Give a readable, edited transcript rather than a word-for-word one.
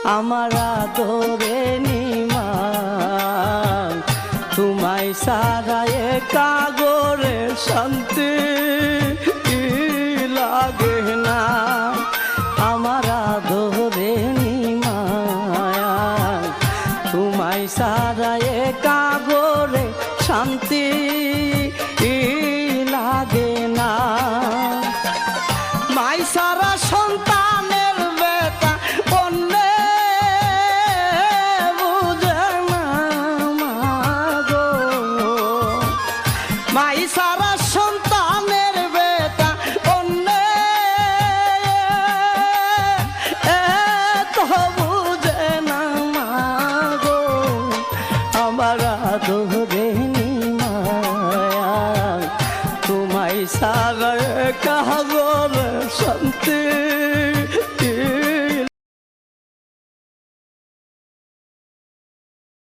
আমার আদরে নিমা তোমায় সারা একা গোরে শান্তি লাগে না আমার আদরে নিমা তোমায় সারা একা